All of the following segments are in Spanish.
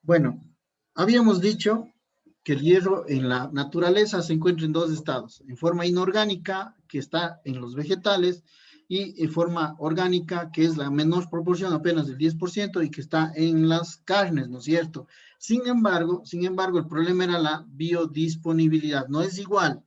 Bueno, habíamos dicho que el hierro en la naturaleza se encuentra en dos estados, en forma inorgánica, que está en los vegetales, y en forma orgánica, que es la menor proporción, apenas del 10%, y que está en las carnes, ¿no es cierto? Sin embargo, el problema era la biodisponibilidad. No es igual.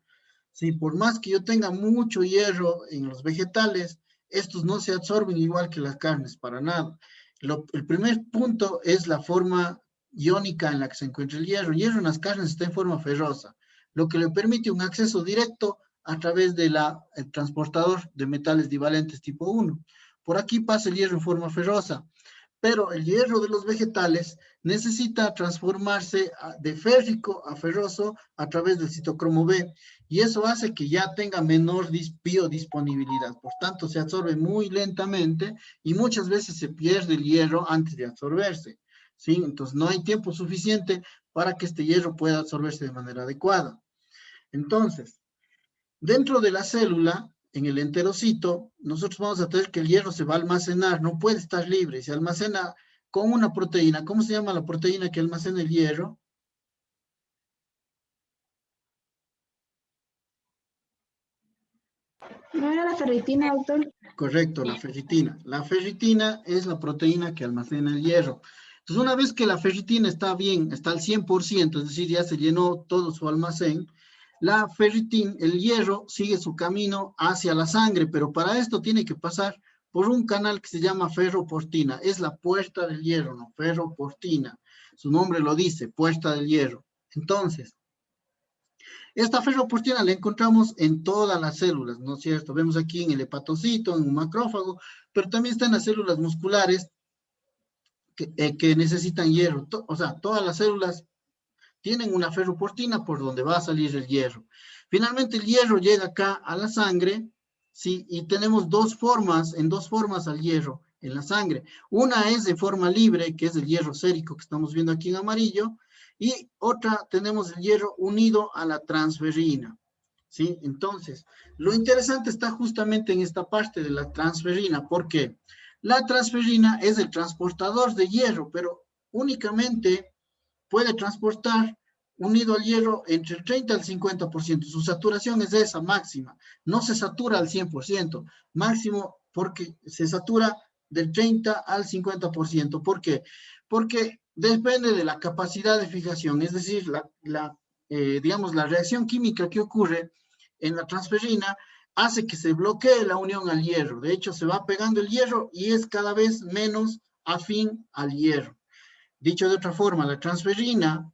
Si por más que yo tenga mucho hierro en los vegetales, estos no se absorben igual que las carnes, para nada. El primer punto es la forma iónica en la que se encuentra el hierro. El hierro en las carnes está en forma ferrosa, lo que le permite un acceso directo a través del transportador de metales divalentes tipo 1. Por aquí pasa el hierro en forma ferrosa, pero el hierro de los vegetales necesita transformarse de férrico a ferroso a través del citocromo B, y eso hace que ya tenga menor biodisponibilidad. Por tanto, se absorbe muy lentamente y muchas veces se pierde el hierro antes de absorberse, ¿sí? Entonces, no hay tiempo suficiente para que este hierro pueda absorberse de manera adecuada. Entonces, dentro de la célula, en el enterocito, nosotros vamos a tener que el hierro se va a almacenar, no puede estar libre, se almacena con una proteína. ¿Cómo se llama la proteína que almacena el hierro? ¿No era la ferritina, doctor? Correcto, la ferritina. La ferritina es la proteína que almacena el hierro. Entonces, una vez que la ferritina está bien, está al 100%, es decir, ya se llenó todo su almacén, la ferritina, el hierro, sigue su camino hacia la sangre, pero para esto tiene que pasar por un canal que se llama ferroportina. Es la puerta del hierro, ¿no? Ferroportina. Su nombre lo dice, puerta del hierro. Entonces, esta ferroportina la encontramos en todas las células, ¿no es cierto? Vemos aquí en el hepatocito, en un macrófago, pero también está en las células musculares que necesitan hierro. O sea, todas las células tienen una ferroportina por donde va a salir el hierro. Finalmente el hierro llega acá a la sangre, ¿sí? Y tenemos en dos formas al hierro en la sangre. Una es de forma libre, que es el hierro sérico que estamos viendo aquí en amarillo, y otra tenemos el hierro unido a la transferrina, ¿sí? Entonces, lo interesante está justamente en esta parte de la transferrina, porque la transferrina es el transportador de hierro, pero únicamente puede transportar unido al hierro entre el 30 al 50%. Su saturación es esa máxima. No se satura al 100%, máximo porque se satura del 30 al 50%. ¿Por qué? Porque depende de la capacidad de fijación, es decir, digamos, la reacción química que ocurre en la transferrina hace que se bloquee la unión al hierro. De hecho, se va pegando el hierro y es cada vez menos afín al hierro. Dicho de otra forma, la transferrina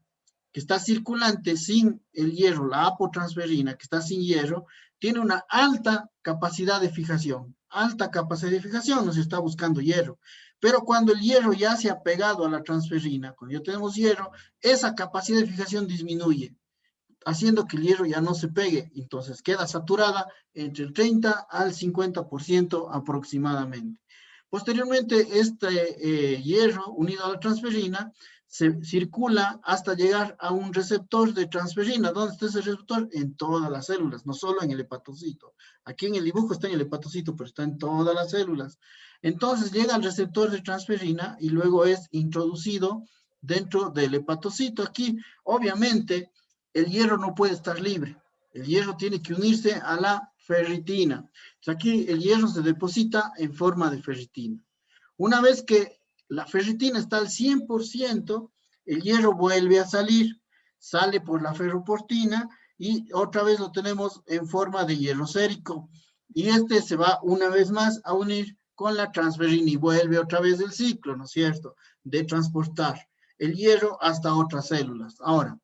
que está circulante sin el hierro, la apotransferrina que está sin hierro, tiene una alta capacidad de fijación. Alta capacidad de fijación nos está buscando hierro. Pero cuando el hierro ya se ha pegado a la transferrina, cuando ya tenemos hierro, esa capacidad de fijación disminuye, haciendo que el hierro ya no se pegue. Entonces queda saturada entre el 30 al 50% aproximadamente. Posteriormente, este hierro unido a la transferrina se circula hasta llegar a un receptor de transferina. ¿Dónde está ese receptor? En todas las células, no solo en el hepatocito. Aquí en el dibujo está en el hepatocito, pero está en todas las células. Entonces llega al receptor de transferina y luego es introducido dentro del hepatocito. Aquí, obviamente, el hierro no puede estar libre. El hierro tiene que unirse a la ferritina. Entonces aquí el hierro se deposita en forma de ferritina. Una vez que la ferritina está al 100%, el hierro vuelve a salir, sale por la ferroportina y otra vez lo tenemos en forma de hierro sérico. Y este se va una vez más a unir con la transferina y vuelve otra vez el ciclo, ¿no es cierto?, de transportar el hierro hasta otras células. Ahora,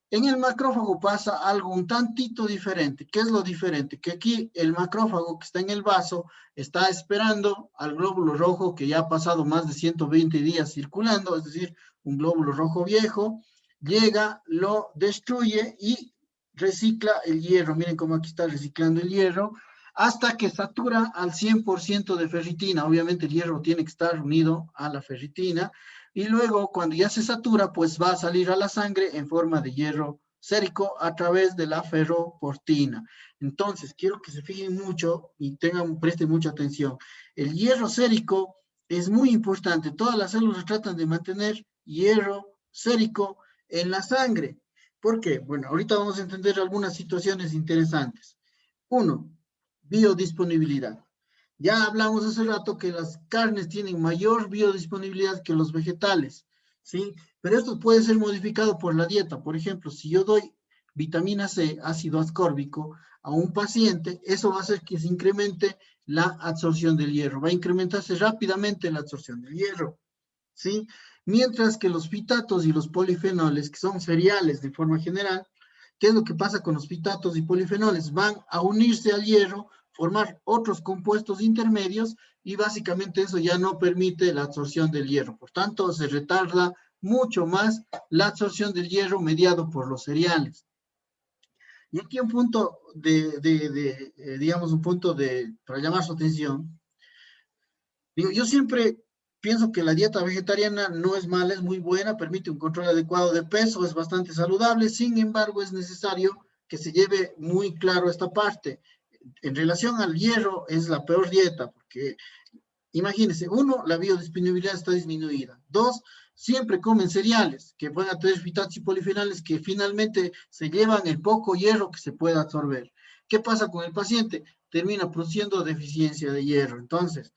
en el macrófago pasa algo un tantito diferente. ¿Qué es lo diferente? Que aquí el macrófago que está en el vaso está esperando al glóbulo rojo que ya ha pasado más de 120 días circulando, es decir, un glóbulo rojo viejo, llega, lo destruye y recicla el hierro. Miren cómo aquí está reciclando el hierro hasta que satura al 100% de ferritina. Obviamente el hierro tiene que estar unido a la ferritina. Y luego, cuando ya se satura, pues va a salir a la sangre en forma de hierro sérico a través de la ferroportina. Entonces, quiero que se fijen mucho y presten mucha atención. El hierro sérico es muy importante. Todas las células tratan de mantener hierro sérico en la sangre. ¿Por qué? Bueno, ahorita vamos a entender algunas situaciones interesantes. Uno, biodisponibilidad. Ya hablamos hace rato que las carnes tienen mayor biodisponibilidad que los vegetales, ¿sí? Pero esto puede ser modificado por la dieta. Por ejemplo, si yo doy vitamina C, ácido ascórbico, a un paciente, eso va a hacer que se incremente la absorción del hierro. Va a incrementarse rápidamente la absorción del hierro, ¿sí? Mientras que los fitatos y los polifenoles, que son cereales de forma general, ¿qué es lo que pasa con los fitatos y polifenoles? Van a unirse al hierro, formar otros compuestos intermedios y básicamente eso ya no permite la absorción del hierro. Por tanto, se retarda mucho más la absorción del hierro mediado por los cereales. Y aquí un punto digamos, un punto para llamar su atención. Digo, yo siempre pienso que la dieta vegetariana no es mala, es muy buena, permite un control adecuado de peso, es bastante saludable, sin embargo es necesario que se lleve muy claro esta parte. En relación al hierro es la peor dieta, porque imagínense, uno, la biodisponibilidad está disminuida. Dos, siempre comen cereales que van a tener fitatos y polifenoles que finalmente se llevan el poco hierro que se puede absorber. ¿Qué pasa con el paciente? Termina produciendo deficiencia de hierro. Entonces,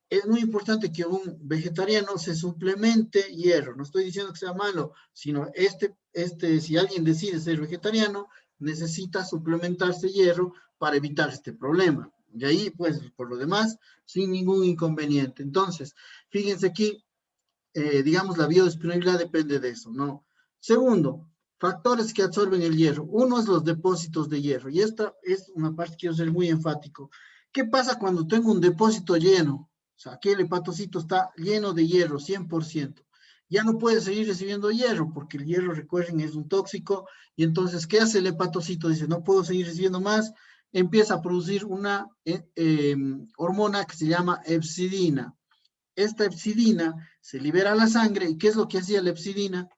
es muy importante que un vegetariano se suplemente hierro. No estoy diciendo que sea malo, sino si alguien decide ser vegetariano, necesita suplementarse hierro para evitar este problema. Y ahí, pues, por lo demás, sin ningún inconveniente. Entonces, fíjense aquí, digamos, la biodisponibilidad depende de eso, ¿no? Segundo, factores que absorben el hierro. Uno es los depósitos de hierro. Y esta es una parte que quiero ser muy enfático. ¿Qué pasa cuando tengo un depósito lleno? O sea, aquí el hepatocito está lleno de hierro, 100%. Ya no puede seguir recibiendo hierro, porque el hierro, recuerden, es un tóxico. Y entonces, ¿qué hace el hepatocito? Dice, no puedo seguir recibiendo más. Empieza a producir una hormona que se llama hepcidina. Esta hepcidina se libera a la sangre. ¿Y qué es lo que hacía la hepcidina?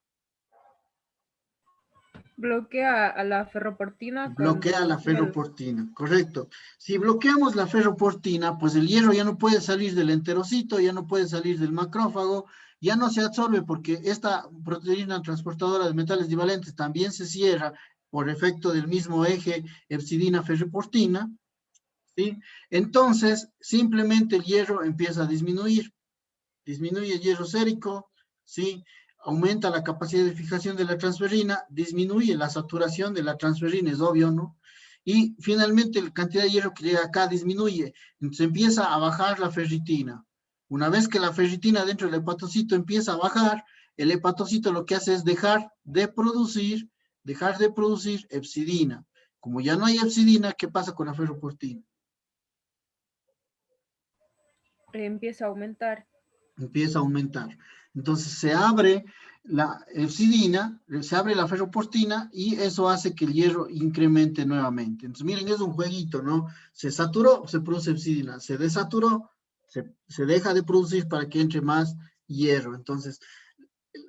Bloquea a la ferroportina Bloquea la cuando ferroportina, correcto. Si bloqueamos la ferroportina, pues el hierro ya no puede salir del enterocito, ya no puede salir del macrófago, ya no se absorbe porque esta proteína transportadora de metales divalentes también se cierra por efecto del mismo eje hepcidina-ferroportina, ¿sí? Entonces, simplemente el hierro empieza a disminuir. Disminuye el hierro sérico, ¿sí? Aumenta la capacidad de fijación de la transferrina, disminuye la saturación de la transferrina, es obvio, ¿no? Y finalmente la cantidad de hierro que llega acá disminuye, entonces empieza a bajar la ferritina. Una vez que la ferritina dentro del hepatocito empieza a bajar, el hepatocito lo que hace es dejar de producir hepcidina. Como ya no hay hepcidina, ¿qué pasa con la ferroportina? empieza a aumentar. Empieza a aumentar. Entonces se abre la hepcidina, se abre la ferroportina y eso hace que el hierro incremente nuevamente. Entonces miren, es un jueguito, ¿no? Se saturó, se produce hepcidina, se desaturó, se deja de producir para que entre más hierro. Entonces,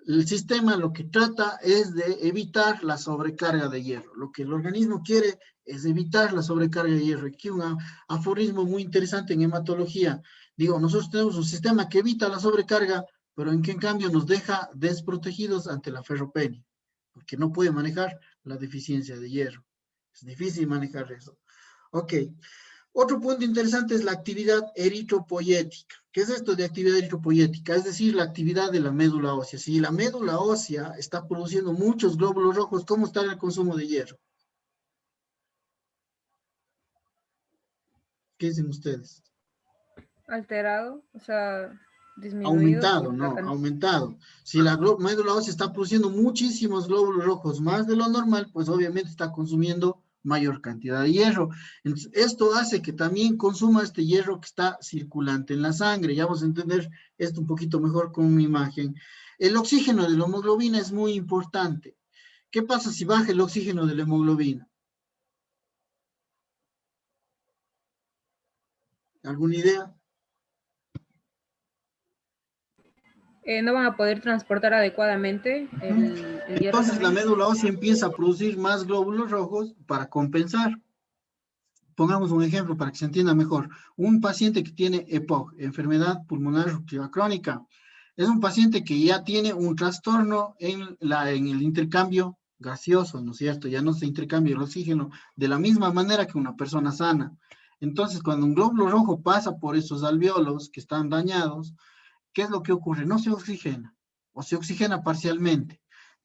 el sistema lo que trata es de evitar la sobrecarga de hierro. Lo que el organismo quiere es evitar la sobrecarga de hierro. Aquí un aforismo muy interesante en hematología. Digo, nosotros tenemos un sistema que evita la sobrecarga, pero en que en cambio nos deja desprotegidos ante la ferropenia, porque no puede manejar la deficiencia de hierro. Es difícil manejar eso. Ok. Otro punto interesante es la actividad eritropoyética. ¿Qué es esto de actividad eritropoyética? Es decir, la actividad de la médula ósea. Si la médula ósea está produciendo muchos glóbulos rojos, ¿cómo está el consumo de hierro? ¿Qué dicen ustedes? Alterado, o sea, disminuido Aumentado, por la no, cantidad. aumentado. Si la médula ósea está produciendo muchísimos glóbulos rojos, más de lo normal, pues obviamente está consumiendo mayor cantidad de hierro. Entonces, esto hace que también consuma este hierro que está circulante en la sangre. Ya vamos a entender esto un poquito mejor con una imagen. El oxígeno de la hemoglobina es muy importante. ¿Qué pasa si baja el oxígeno de la hemoglobina? ¿Alguna idea? No van a poder transportar adecuadamente el hierro Entonces la también. médula ósea empieza a producir más glóbulos rojos para compensar. Pongamos un ejemplo para que se entienda mejor. Un paciente que tiene EPOC, enfermedad pulmonar obstructiva crónica. Es un paciente que ya tiene un trastorno en el intercambio gaseoso, ¿no es cierto? Ya no se intercambia el oxígeno de la misma manera que una persona sana. Entonces, cuando un glóbulo rojo pasa por esos alvéolos que están dañados, ¿qué es lo que ocurre? No se oxigena, o se oxigena parcialmente.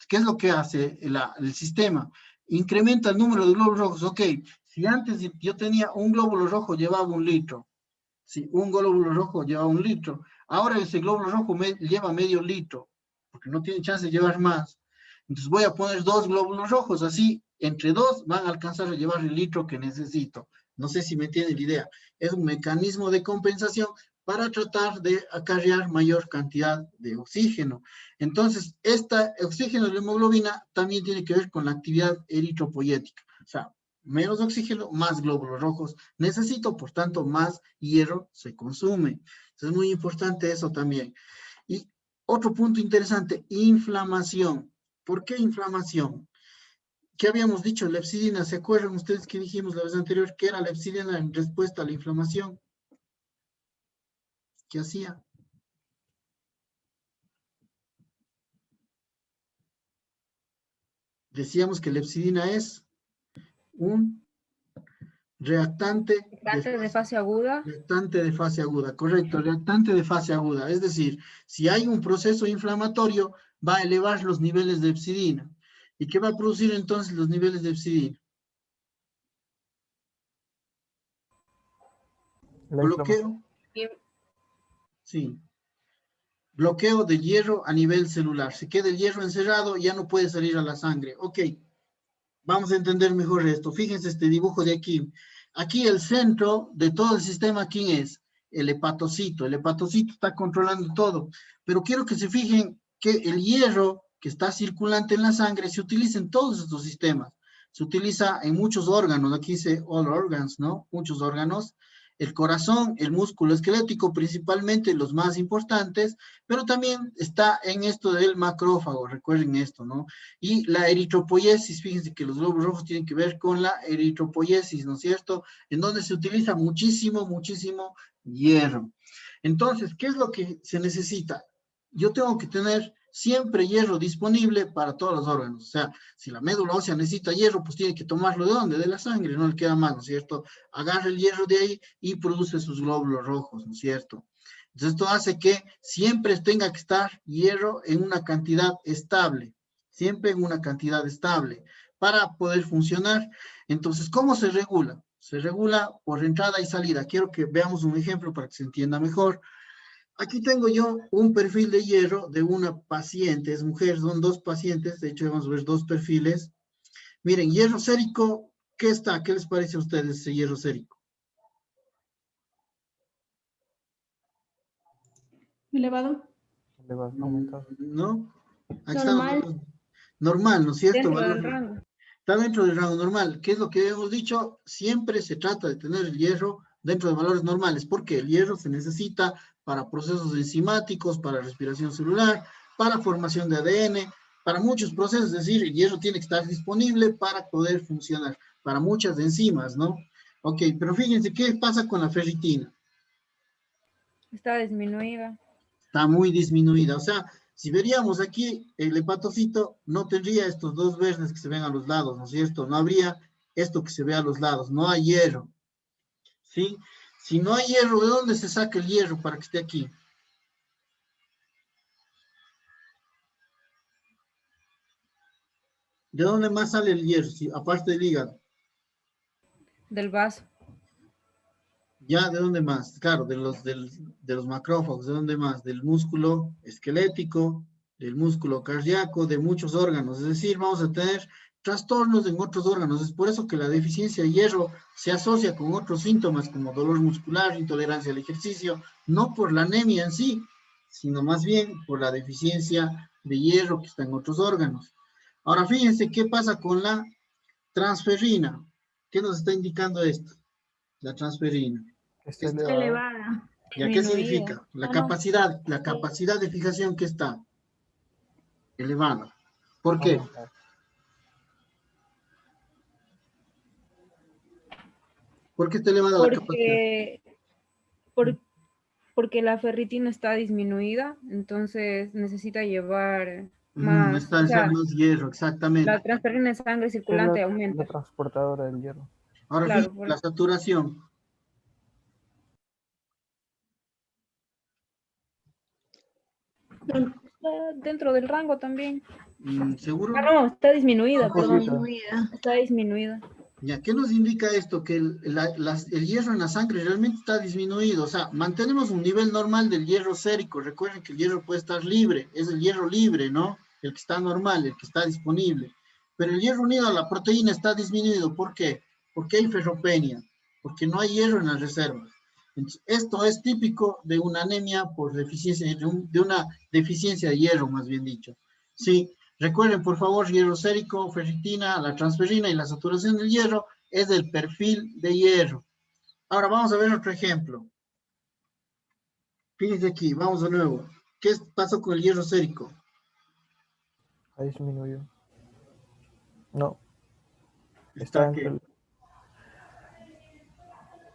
¿Qué es lo que hace el sistema? Incrementa el número de glóbulos rojos. Ok, si antes yo tenía un glóbulo rojo, llevaba 1 litro. Si un glóbulo rojo lleva 1 litro, ahora ese glóbulo rojo lleva medio litro, porque no tiene chance de llevar más. Entonces voy a poner 2 glóbulos rojos, así entre dos van a alcanzar a llevar el litro que necesito. No sé si me entienden la idea. Es un mecanismo de compensación para tratar de acarrear mayor cantidad de oxígeno. Entonces, este oxígeno de la hemoglobina también tiene que ver con la actividad eritropoyética. O sea, menos oxígeno, más glóbulos rojos necesito, por tanto, más hierro se consume. Entonces, es muy importante eso también. Y otro punto interesante, inflamación. ¿Por qué inflamación? ¿Qué habíamos dicho? La lepsidina, ¿se acuerdan ustedes que dijimos la vez anterior que era la lepsidina en respuesta a la inflamación? ¿Qué hacía? Decíamos que la lepsidina es un reactante reactante de fase aguda, correcto, reactante de fase aguda. Es decir, si hay un proceso inflamatorio, va a elevar los niveles de epsidina. ¿Y qué va a producir entonces los niveles de epsidina? Bloqueo, sí, bloqueo del hierro a nivel celular. Se queda el hierro encerrado, ya no puede salir a la sangre. Ok, vamos a entender mejor esto. Fíjense este dibujo de aquí. Aquí el centro de todo el sistema, ¿quién es? El hepatocito. El hepatocito está controlando todo. Pero quiero que se fijen que el hierro que está circulante en la sangre se utiliza en todos estos sistemas. Se utiliza en muchos órganos. Aquí dice all organs, ¿no? Muchos órganos. El corazón, el músculo esquelético, principalmente los más importantes, pero también está en esto del macrófago, recuerden esto, ¿no? Y la eritropoyesis, fíjense que los glóbulos rojos tienen que ver con la eritropoyesis, ¿no es cierto? En donde se utiliza muchísimo, muchísimo hierro. Entonces, ¿qué es lo que se necesita? Yo tengo que tener siempre hierro disponible para todos los órganos. O sea, si la médula ósea necesita hierro, pues tiene que tomarlo ¿de dónde? De la sangre, no le queda más, ¿no es cierto? Agarra el hierro de ahí y produce sus glóbulos rojos, ¿no es cierto? Entonces, esto hace que siempre tenga que estar hierro en una cantidad estable, siempre en una cantidad estable para poder funcionar. Entonces, ¿cómo se regula? Se regula por entrada y salida. Quiero que veamos un ejemplo para que se entienda mejor. Aquí tengo yo un perfil de hierro de una paciente, es mujer, son 2 pacientes, de hecho vamos a ver 2 perfiles. Miren, hierro sérico, ¿qué está? ¿Qué les parece a ustedes ese hierro sérico? Elevado. ¿No? Aquí están los Normal. datos. Normal, ¿no es cierto? Dentro Valor del rango. está dentro del rango normal. ¿Qué es lo que hemos dicho? Siempre se trata de tener el hierro dentro de valores normales, porque el hierro se necesita para procesos enzimáticos, para respiración celular, para formación de ADN, para muchos procesos, es decir, el hierro tiene que estar disponible para poder funcionar, para muchas enzimas, ¿no? Ok, pero fíjense, ¿qué pasa con la ferritina? Está disminuida. Está muy disminuida. O sea, si veríamos aquí, el hepatocito no tendría estos 2 verdes que se ven a los lados, ¿no es cierto? No habría esto que se ve a los lados, no hay hierro, ¿sí? Si no hay hierro, ¿de dónde se saca el hierro para que esté aquí? ¿De dónde más sale el hierro, aparte del hígado? Del vaso. ¿Ya de dónde más? Claro, de los macrófagos, ¿de dónde más? Del músculo esquelético, del músculo cardíaco, de muchos órganos. Es decir, vamos a tener trastornos en otros órganos. Es por eso que la deficiencia de hierro se asocia con otros síntomas como dolor muscular, intolerancia al ejercicio, no por la anemia en sí, sino más bien por la deficiencia de hierro que está en otros órganos. Ahora, fíjense qué pasa con la transferrina. ¿Qué nos está indicando esto? La transferina. Elevada. ¿Ya qué Disminuida. significa? La No. capacidad de fijación que está elevada. ¿Por qué? ¿Por qué está elevada la capacidad? Porque, por, porque la ferritina está disminuida, entonces necesita llevar más, Está o en ser sea, más hierro, exactamente. la transferina en sangre Es circulante la aumenta. transportadora del hierro. Ahora Claro, fíjate, la saturación. está dentro del rango también. ¿Seguro? Ah, no, está disminuida, Un perdón. poquito. Está disminuida. Ya, ¿qué nos indica esto? Que el hierro en la sangre realmente está disminuido. O sea, mantenemos un nivel normal del hierro sérico. Recuerden que el hierro puede estar libre. Es el hierro libre, ¿no? El que está normal, el que está disponible. Pero el hierro unido a la proteína está disminuido. ¿Por qué? Porque hay ferropenia. Porque no hay hierro en las reservas. Entonces, esto es típico de una anemia por deficiencia, de una deficiencia de hierro, más bien dicho. Sí. Recuerden, por favor, hierro sérico, ferritina, la transferrina y la saturación del hierro es del perfil de hierro. Ahora vamos a ver otro ejemplo. Fíjense aquí, vamos de nuevo. ¿Qué pasó con el hierro sérico? Ha disminuido. No, está Está entre que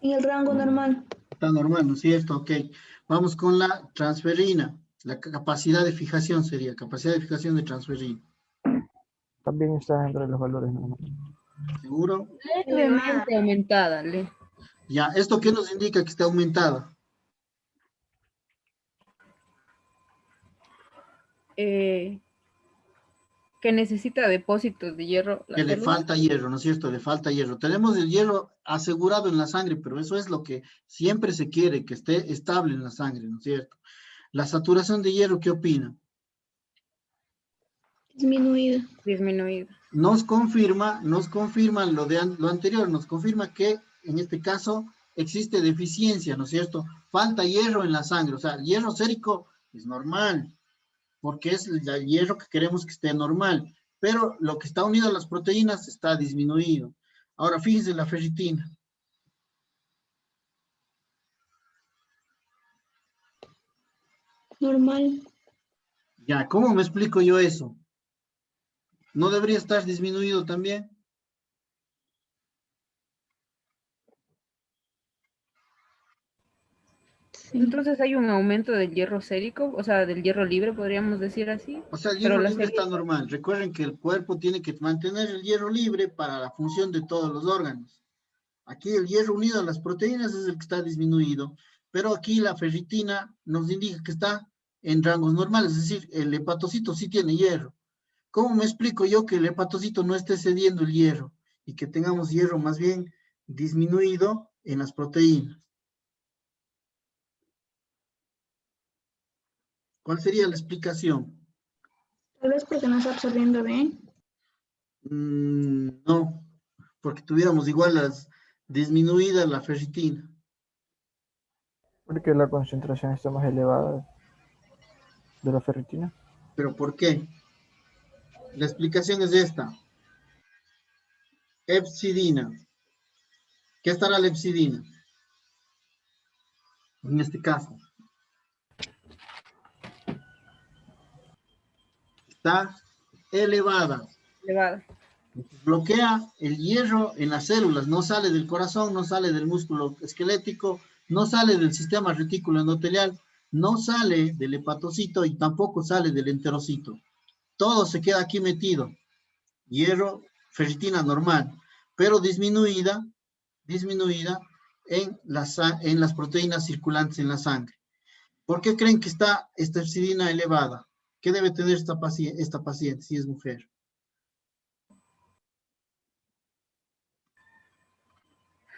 En el rango normal. está normal, ¿no es cierto? Ok. Vamos con la transferina. La capacidad de fijación sería, capacidad de fijación de transferina. también está entre los valores normales. ¿Seguro? Levemente aumentada, Ya, ¿esto qué nos indica que está aumentada? que necesita depósitos de hierro la Que le célula. falta hierro, ¿no es cierto? Le falta hierro. Tenemos el hierro asegurado en la sangre, pero eso es lo que siempre se quiere, que esté estable en la sangre, ¿no es cierto? La saturación de hierro, ¿qué opina? Disminuida. Disminuida. Nos confirma lo anterior, nos confirma que en este caso existe deficiencia, ¿no es cierto? Falta hierro en la sangre, o sea, el hierro sérico es normal, porque es el hierro que queremos que esté normal, pero lo que está unido a las proteínas está disminuido. Ahora, fíjense la ferritina. Normal. Ya, ¿cómo me explico yo eso? ¿No debería estar disminuido también? Sí. Entonces hay un aumento del hierro sérico, o sea, del hierro libre, podríamos decir así. O sea, el Pero hierro la libre está serie, normal. Recuerden que el cuerpo tiene que mantener el hierro libre para la función de todos los órganos. Aquí el hierro unido a las proteínas es el que está disminuido, pero aquí la ferritina nos indica que está en rangos normales, es decir, el hepatocito sí tiene hierro. ¿Cómo me explico yo que el hepatocito no esté cediendo el hierro y que tengamos hierro más bien disminuido en las proteínas? ¿Cuál sería la explicación? Tal vez porque no está absorbiendo bien. No, porque tuviéramos igual las disminuida la ferritina. Porque la concentración está más elevada de la ferritina. ¿Pero por qué? La explicación es esta. Epsidina. ¿Qué estará la epsidina? En este caso. Está elevada. elevada. Bloquea el hierro en las células. No sale del corazón, no sale del músculo esquelético, no sale del sistema retículo endotelial, no sale del hepatocito y tampoco sale del enterocito. Todo se queda aquí metido. Hierro, ferritina normal, pero disminuida en las proteínas circulantes en la sangre. ¿Por qué creen que está esta epsidina elevada? ¿Qué debe tener esta paciente si es mujer?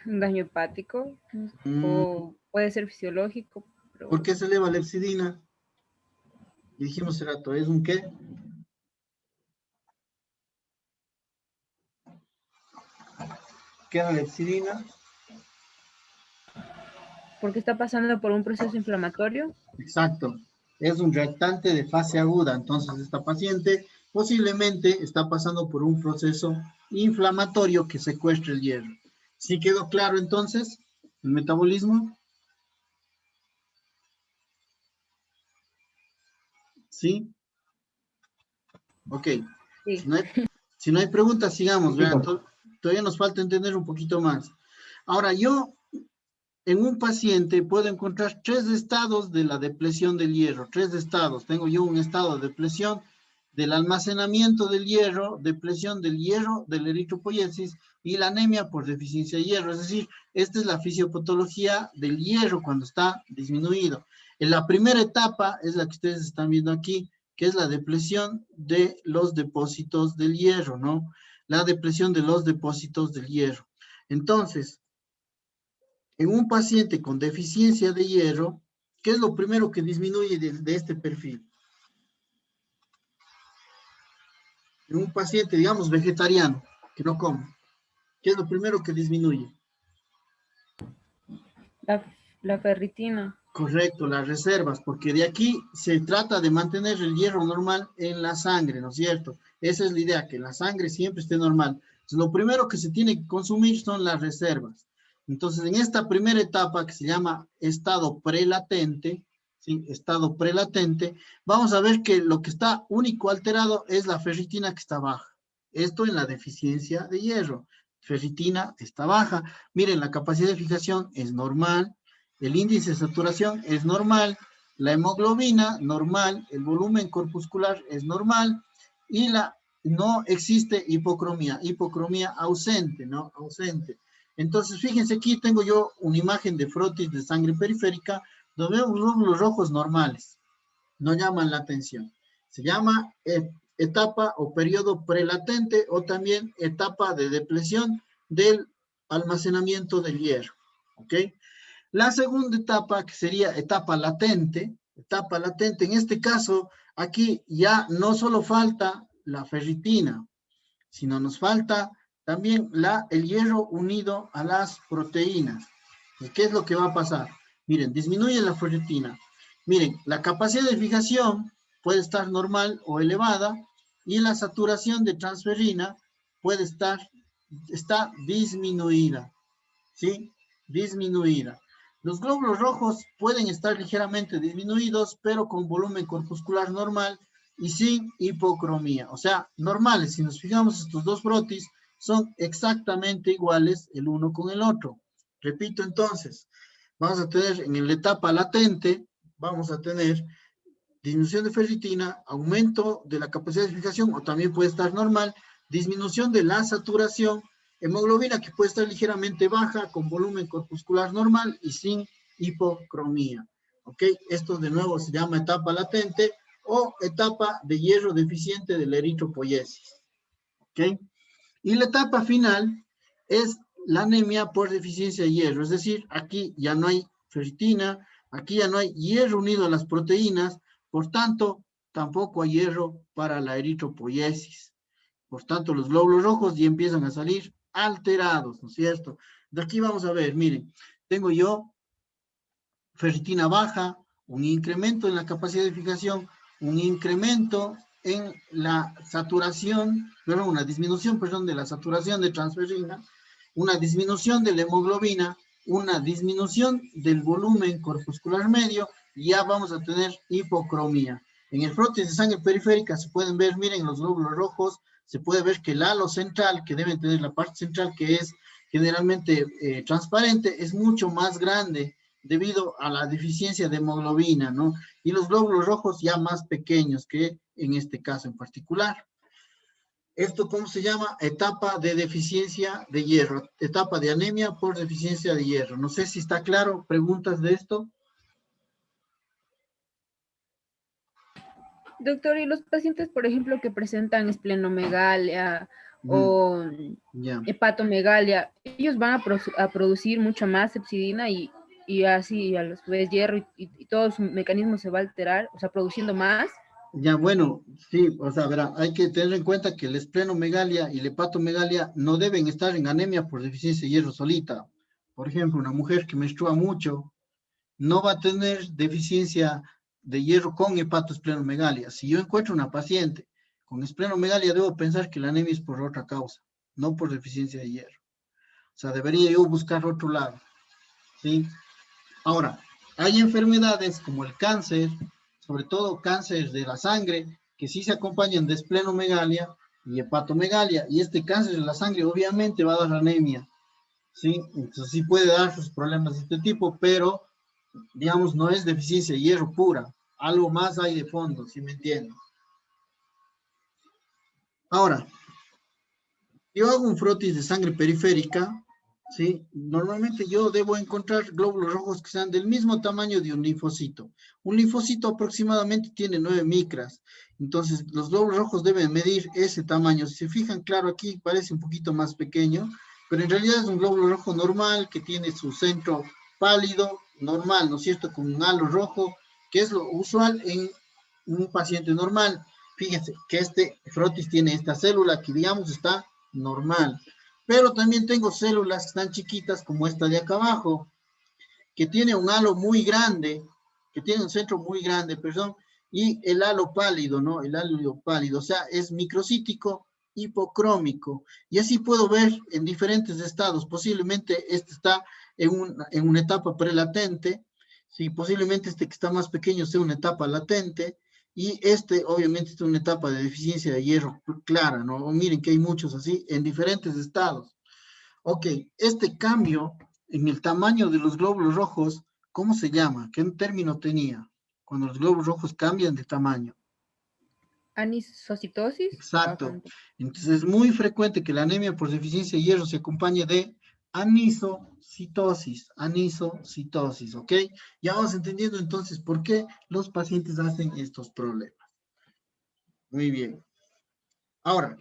Un daño hepático, Mm, o puede ser fisiológico, pero ¿Por qué se eleva la epsidina? Y dijimos hace rato, ¿es un qué? ¿Qué era la epsidina? porque está pasando por un proceso inflamatorio. Exacto. Es un reactante de fase aguda. Entonces, esta paciente posiblemente está pasando por un proceso inflamatorio que secuestra el hierro. ¿Sí quedó claro entonces el metabolismo? ¿Sí? Ok. Sí. Si no hay preguntas, sigamos. Sí, Vean, todavía nos falta entender un poquito más. Ahora, yo en un paciente puedo encontrar 3 estados de la depresión del hierro, 3 estados. Tengo yo un estado de depresión del almacenamiento del hierro, depresión del hierro, del eritropoiesis y la anemia por deficiencia de hierro. Es decir, esta es la fisiopatología del hierro cuando está disminuido. En la primera etapa es la que ustedes están viendo aquí, que es la depresión de los depósitos del hierro, ¿no? La depresión de los depósitos del hierro. Entonces, en un paciente con deficiencia de hierro, ¿qué es lo primero que disminuye de este perfil? En un paciente, digamos, vegetariano, que no come, ¿qué es lo primero que disminuye? La ferritina. Correcto, las reservas, porque de aquí se trata de mantener el hierro normal en la sangre, ¿no es cierto? Esa es la idea, que la sangre siempre esté normal. Entonces, lo primero que se tiene que consumir son las reservas. Entonces, en esta primera etapa que se llama estado prelatente, ¿sí? Estado prelatente, vamos a ver que lo que está único alterado es la ferritina que está baja. Esto en la deficiencia de hierro. Ferritina está baja. Miren, la capacidad de fijación es normal. El índice de saturación es normal, la hemoglobina normal, el volumen corpuscular es normal y no existe hipocromía ausente, ¿no? Ausente. Entonces, fíjense, aquí tengo yo una imagen de frotis de sangre periférica donde vemos glóbulos rojos normales, no llaman la atención. Se llama etapa o periodo prelatente o también etapa de depresión del almacenamiento del hierro, ¿ok? La segunda etapa, que sería etapa latente, en este caso, aquí ya no solo falta la ferritina, sino nos falta también el hierro unido a las proteínas. ¿Qué es lo que va a pasar? Miren, disminuye la ferritina. Miren, la capacidad de fijación puede estar normal o elevada y la saturación de transferrina está disminuida, ¿sí? Disminuida. Los glóbulos rojos pueden estar ligeramente disminuidos, pero con volumen corpuscular normal y sin hipocromía. O sea, normales. Si nos fijamos, estos dos frotis son exactamente iguales el uno con el otro. Repito entonces, vamos a tener en la etapa latente, vamos a tener disminución de ferritina, aumento de la capacidad de fijación, o también puede estar normal, disminución de la saturación, hemoglobina que puede estar ligeramente baja, con volumen corpuscular normal y sin hipocromía. ¿Ok? Esto de nuevo se llama etapa latente o etapa de hierro deficiente del eritropoiesis. ¿Ok? Y la etapa final es la anemia por deficiencia de hierro, es decir, aquí ya no hay ferritina, aquí ya no hay hierro unido a las proteínas, por tanto, tampoco hay hierro para la eritropoiesis. Por tanto, los glóbulos rojos ya empiezan a salir alterados, ¿no es cierto? De aquí vamos a ver, miren, tengo yo ferritina baja, un incremento en la capacidad de fijación, un incremento en la saturación, perdón, una disminución, perdón, de la saturación de transferrina, una disminución de la hemoglobina, una disminución del volumen corpuscular medio, y ya vamos a tener hipocromía. En el frotis de sangre periférica se pueden ver, miren, los glóbulos rojos, se puede ver que el halo central, que deben tener la parte central, que es generalmente transparente, es mucho más grande debido a la deficiencia de hemoglobina, ¿no? Y los glóbulos rojos ya más pequeños que en este caso en particular. Esto, ¿cómo se llama? Etapa de deficiencia de hierro, etapa de anemia por deficiencia de hierro. No sé si está claro, ¿preguntas de esto? Doctor, ¿y los pacientes, por ejemplo, que presentan esplenomegalia o hepatomegalia, ellos van a producir mucha más hepsidina y así a su vez hierro y todo su mecanismo se va a alterar, o sea, produciendo más? Ya, bueno, sí, o sea, verá, hay que tener en cuenta que la esplenomegalia y la hepatomegalia no deben estar en anemia por deficiencia de hierro solita. Por ejemplo, una mujer que menstrua mucho no va a tener deficiencia de hierro con hepatoesplenomegalia. Si yo encuentro una paciente con esplenomegalia, debo pensar que la anemia es por otra causa, no por deficiencia de hierro. O sea, debería yo buscar otro lado, ¿sí? Ahora, hay enfermedades como el cáncer, sobre todo cáncer de la sangre, que sí se acompañan de esplenomegalia y hepatomegalia, y este cáncer de la sangre obviamente va a dar anemia. ¿sí? Entonces sí puede dar sus problemas de este tipo, pero, digamos, no es deficiencia de hierro pura. Algo más hay de fondo, ¿sí me entiendes? Ahora, yo hago un frotis de sangre periférica, ¿sí? Normalmente yo debo encontrar glóbulos rojos que sean del mismo tamaño de un linfocito. Un linfocito aproximadamente tiene 9 micras. Entonces, los glóbulos rojos deben medir ese tamaño. Si se fijan, claro, aquí parece un poquito más pequeño, pero en realidad es un glóbulo rojo normal que tiene su centro pálido, normal, ¿no es cierto? Con un halo rojo, que es lo usual en un paciente normal. Fíjense que este frotis tiene esta célula que, digamos, está normal. Pero también tengo células que están chiquitas, como esta de acá abajo, que tiene un halo muy grande, que tiene un centro muy grande, perdón, y el halo pálido, ¿no? El halo pálido, o sea, es microcítico, hipocrómico. Y así puedo ver en diferentes estados. Posiblemente este está en una etapa prelatente, sí, posiblemente este que está más pequeño sea una etapa latente, y este obviamente es una etapa de deficiencia de hierro clara, ¿no? Miren que hay muchos así en diferentes estados. Ok, este cambio en el tamaño de los glóbulos rojos, ¿cómo se llama? ¿Qué término tenía? Cuando los glóbulos rojos cambian de tamaño. Anisocitosis. Exacto. Entonces es muy frecuente que la anemia por deficiencia de hierro se acompañe de anisocitosis, ¿ok? Ya vamos entendiendo entonces por qué los pacientes hacen estos problemas. Muy bien. Ahora,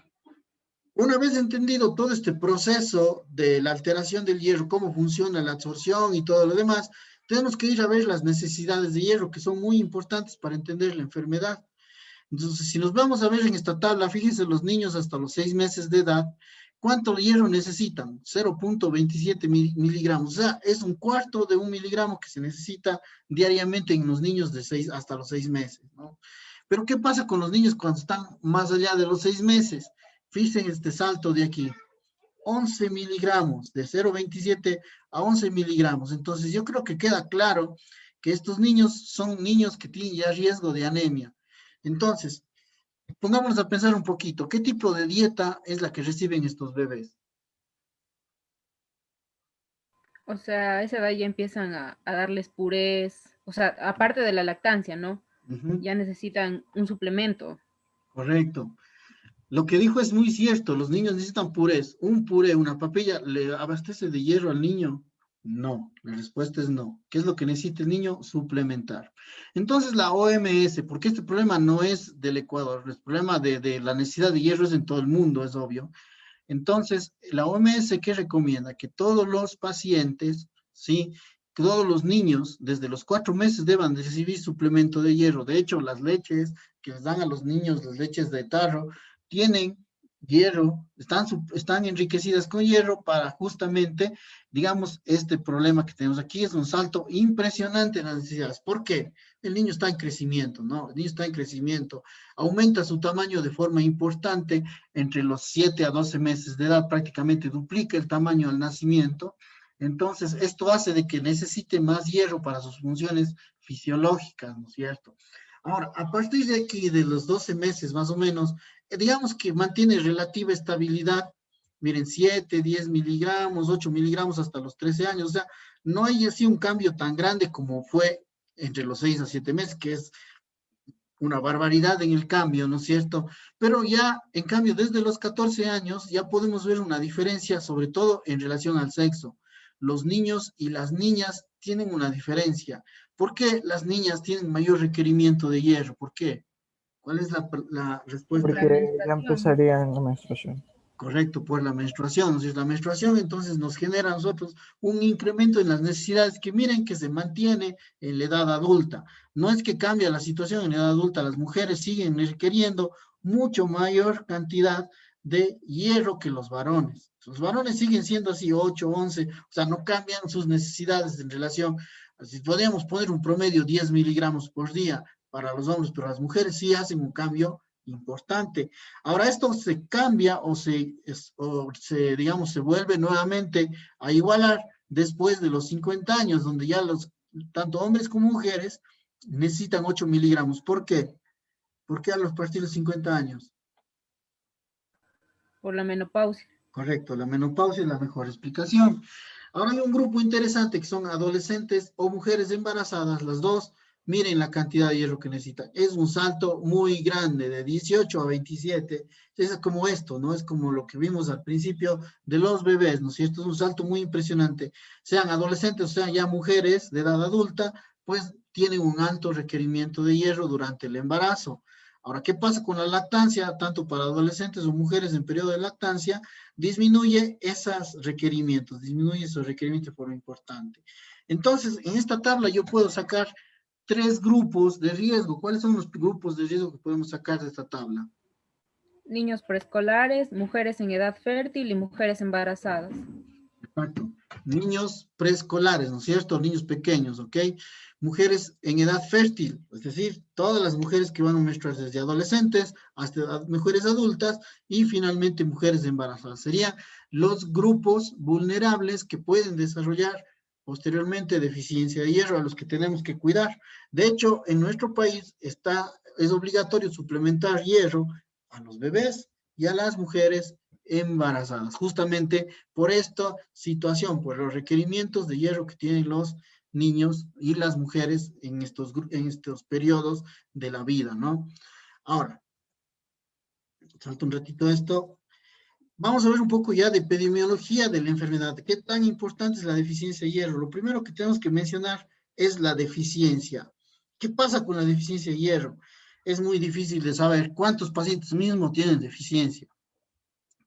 una vez entendido todo este proceso de la alteración del hierro, cómo funciona la absorción y todo lo demás, tenemos que ir a ver las necesidades de hierro, que son muy importantes para entender la enfermedad. Entonces, si nos vamos a ver en esta tabla, fíjense los niños hasta los 6 meses de edad, ¿cuánto hierro necesitan? 0.27 miligramos, o sea, es un cuarto de un miligramo que se necesita diariamente en los niños de 6 hasta los 6 meses, ¿no? Pero, ¿qué pasa con los niños cuando están más allá de los 6 meses? Fíjense este salto de aquí, 11 miligramos, de 0.27 a 11 miligramos. Entonces, yo creo que queda claro que estos niños son niños que tienen ya riesgo de anemia. Entonces, pongámonos a pensar un poquito, ¿qué tipo de dieta es la que reciben estos bebés? O sea, a esa edad ya empiezan a darles purés, o sea, aparte de la lactancia, ¿no? Ya necesitan un suplemento. Correcto. Lo que dijo es muy cierto, los niños necesitan purés. Un puré, una papilla, ¿le abastece de hierro al niño? No, la respuesta es no. ¿Qué es lo que necesita el niño? Suplementar. Entonces la OMS, porque este problema no es del Ecuador, el problema de la necesidad de hierro es en todo el mundo, es obvio. Entonces, la OMS, ¿qué recomienda? Que todos los pacientes, ¿sí? Que todos los niños, desde los 4 meses, deban de recibir suplemento de hierro. De hecho, las leches que les dan a los niños, las leches de tarro, tienen hierro, están enriquecidas con hierro para justamente, digamos, este problema que tenemos aquí es un salto impresionante en las necesidades. ¿Por qué? El niño está en crecimiento, ¿no? El niño está en crecimiento, aumenta su tamaño de forma importante entre los 7 a 12 meses de edad, prácticamente duplica el tamaño al nacimiento. Entonces, esto hace de que necesite más hierro para sus funciones fisiológicas, ¿no es cierto? Ahora, a partir de aquí, de los 12 meses más o menos, digamos que mantiene relativa estabilidad. Miren, 7, 10 miligramos, 8 miligramos hasta los 13 años. O sea, no hay así un cambio tan grande como fue entre los 6 a 7 meses, que es una barbaridad en el cambio, ¿no es cierto? Pero ya, en cambio, desde los 14 años ya podemos ver una diferencia, sobre todo en relación al sexo. Los niños y las niñas tienen una diferencia. ¿Por qué las niñas tienen mayor requerimiento de hierro? ¿Por qué? ¿Cuál es la respuesta? Porque ya empezaría en la menstruación. Correcto, por la menstruación. Entonces, la menstruación entonces nos genera a nosotros un incremento en las necesidades que miren que se mantiene en la edad adulta. No es que cambia la situación en la edad adulta, las mujeres siguen requiriendo mucho mayor cantidad de hierro que los varones. Los varones siguen siendo así 8, 11, o sea, no cambian sus necesidades en relación, si podríamos poner un promedio 10 miligramos por día para los hombres, pero las mujeres sí hacen un cambio importante. Ahora esto se cambia digamos, se vuelve nuevamente a igualar después de los 50 años, donde ya tanto hombres como mujeres necesitan 8 miligramos. ¿Por qué? ¿Por qué a partir de los 50 años? Por la menopausia. Correcto, la menopausia es la mejor explicación. Ahora hay un grupo interesante que son adolescentes o mujeres embarazadas, las dos. Miren la cantidad de hierro que necesitan. Es un salto muy grande, de 18 a 27. Es como esto, ¿no? Es como lo que vimos al principio de los bebés, ¿no es cierto? Es un salto muy impresionante. Sean adolescentes o sean ya mujeres de edad adulta, pues tienen un alto requerimiento de hierro durante el embarazo. Ahora, ¿qué pasa con la lactancia? Tanto para adolescentes o mujeres en periodo de lactancia, disminuye disminuye esos requerimientos de forma importante. Entonces, en esta tabla yo puedo sacar 3 grupos de riesgo. ¿Cuáles son los grupos de riesgo que podemos sacar de esta tabla? Niños preescolares, mujeres en edad fértil y mujeres embarazadas. Exacto. Niños preescolares, ¿no es cierto? Niños pequeños, ¿ok? Mujeres en edad fértil, es decir, todas las mujeres que van a menstruar desde adolescentes hasta mujeres adultas y finalmente mujeres embarazadas. Serían los grupos vulnerables que pueden desarrollar posteriormente deficiencia de hierro a los que tenemos que cuidar. De hecho, en nuestro país es obligatorio suplementar hierro a los bebés y a las mujeres embarazadas, justamente por esta situación, por los requerimientos de hierro que tienen los niños y las mujeres en estos periodos de la vida, ¿no? Ahora, salto un ratito esto. Vamos a ver un poco ya de epidemiología de la enfermedad. ¿Qué tan importante es la deficiencia de hierro? Lo primero que tenemos que mencionar es la deficiencia. ¿Qué pasa con la deficiencia de hierro? Es muy difícil de saber cuántos pacientes mismos tienen deficiencia.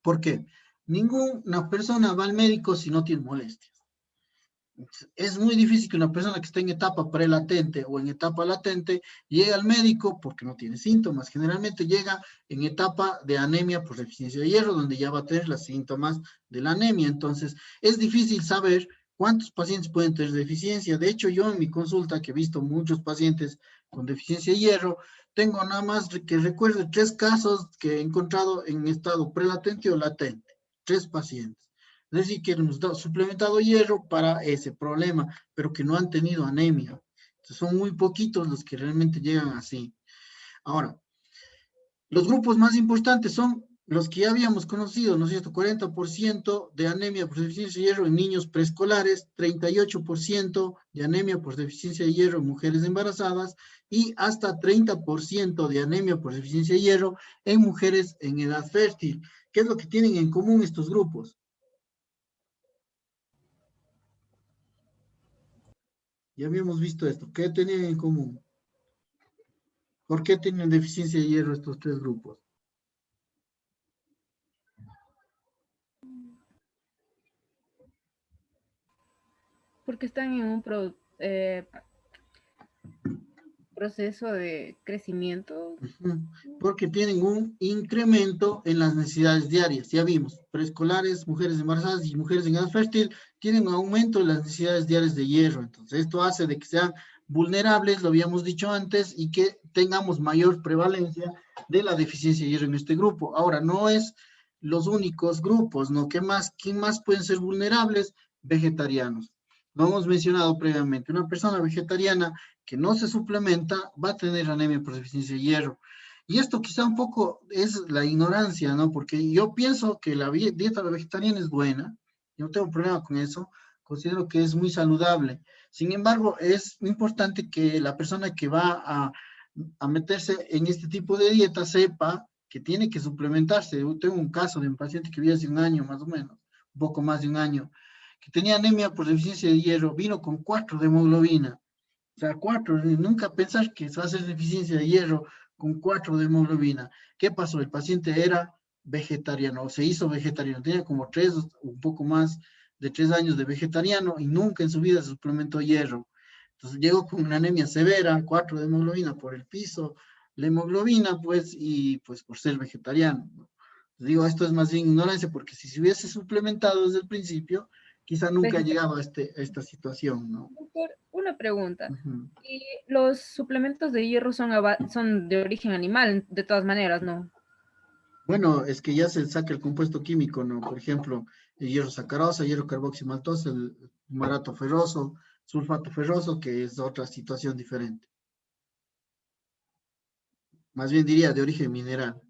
¿Por qué? Ninguna persona va al médico si no tiene molestias. Es muy difícil que una persona que esté en etapa prelatente o en etapa latente llegue al médico porque no tiene síntomas. Generalmente llega en etapa de anemia por deficiencia de hierro, donde ya va a tener los síntomas de la anemia. Entonces, es difícil saber cuántos pacientes pueden tener deficiencia. De hecho, yo en mi consulta, que he visto muchos pacientes con deficiencia de hierro, tengo nada más que recuerde 3 casos que he encontrado en estado prelatente o latente. 3 pacientes. Es decir, que hemos suplementado hierro para ese problema, pero que no han tenido anemia. Entonces, son muy poquitos los que realmente llegan así. Ahora, los grupos más importantes son los que ya habíamos conocido, ¿no es cierto? 40% de anemia por deficiencia de hierro en niños preescolares, 38% de anemia por deficiencia de hierro en mujeres embarazadas y hasta 30% de anemia por deficiencia de hierro en mujeres en edad fértil. ¿Qué es lo que tienen en común estos grupos? Ya habíamos visto esto. ¿Qué tenían en común? ¿Por qué tienen deficiencia de hierro estos 3 grupos? Porque están en un proceso de crecimiento. Porque tienen un incremento en las necesidades diarias. Ya vimos, preescolares, mujeres embarazadas y mujeres en edad fértil tienen un aumento en las necesidades diarias de hierro. Entonces, esto hace de que sean vulnerables, lo habíamos dicho antes, y que tengamos mayor prevalencia de la deficiencia de hierro en este grupo. Ahora, no es los únicos grupos, ¿no? ¿Quién más pueden ser vulnerables? Vegetarianos. Lo hemos mencionado previamente. Una persona vegetariana que no se suplementa va a tener anemia por deficiencia de hierro. Y esto quizá un poco es la ignorancia, ¿no? Porque yo pienso que la dieta vegetariana es buena, yo no tengo problema con eso, considero que es muy saludable. Sin embargo, es importante que la persona que va a meterse en este tipo de dieta sepa que tiene que suplementarse. Yo tengo un caso de un paciente que vive hace un año más o menos, un poco más de un año, que tenía anemia por deficiencia de hierro, vino con 4 de hemoglobina. O sea, 4, nunca pensar que va a ser deficiencia de hierro con 4 de hemoglobina. ¿Qué pasó? El paciente era vegetariano, o se hizo vegetariano, tenía como 3, un poco más de 3 años de vegetariano y nunca en su vida se suplementó hierro. Entonces llegó con una anemia severa, 4 de hemoglobina por el piso, la hemoglobina, pues, y pues por ser vegetariano, ¿no? Digo, esto es más bien ignorancia, porque si se hubiese suplementado desde el principio, quizá nunca llegaba a esta situación, ¿no? Doctor, una pregunta. Ujú. ¿Y los suplementos de hierro son de origen animal, de todas maneras, no? Bueno, es que ya se saca el compuesto químico, ¿no? Por ejemplo, el hierro sacarosa, hierro carboximaltosa, el marato ferroso, sulfato ferroso, que es otra situación diferente. Más bien diría de origen mineral.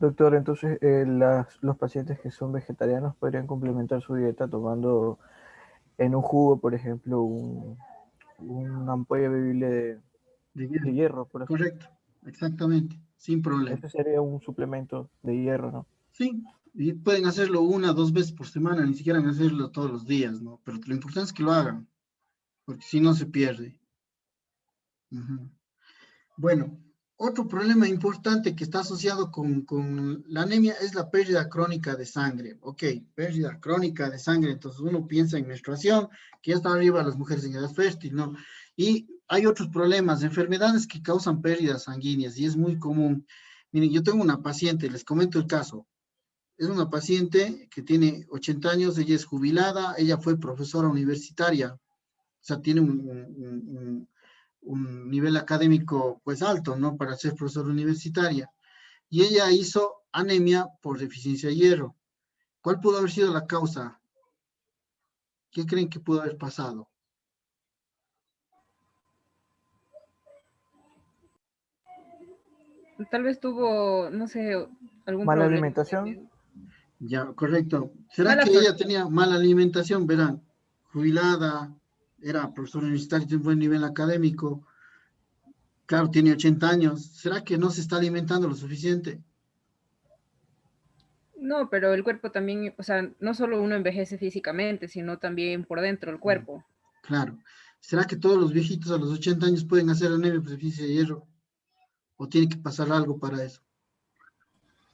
Doctor, entonces los pacientes que son vegetarianos podrían complementar su dieta tomando en un jugo, por ejemplo, una ampolla bebible De de hierro. hierro, por ejemplo. Correcto, exactamente, sin problema. Ese sería un suplemento de hierro, ¿no? Sí, y pueden hacerlo 1 o 2 veces por semana, ni siquiera hacerlo todos los días, ¿no? Pero lo importante es que lo hagan, porque si no se pierde. Ujú. Bueno, otro problema importante que está asociado con la anemia es la pérdida crónica de sangre. Ok, pérdida crónica de sangre, entonces uno piensa en menstruación, que ya está arriba las mujeres en edad fértil, ¿no? Y hay otros problemas, enfermedades que causan pérdidas sanguíneas y es muy común. Miren, yo tengo una paciente, les comento el caso. Es una paciente que tiene 80 años, ella es jubilada, ella fue profesora universitaria, o sea, tiene un nivel académico pues alto, ¿no? Para ser profesora universitaria. Y ella hizo anemia por deficiencia de hierro. ¿Cuál pudo haber sido la causa? ¿Qué creen que pudo haber pasado? Tal vez tuvo, no sé, algún Mala problema. alimentación. Ya, correcto. ¿Será Mala que ella absorción. tenía mala alimentación? Verán, jubilada, era profesora universitaria, tiene un buen nivel académico, claro, tiene 80 años. ¿Será que no se está alimentando lo suficiente? No, pero el cuerpo también, o sea, no solo uno envejece físicamente, sino también por dentro el cuerpo. Claro. ¿Será que todos los viejitos a los 80 años pueden hacer anemia por deficiencia de hierro? ¿O tiene que pasar algo para eso?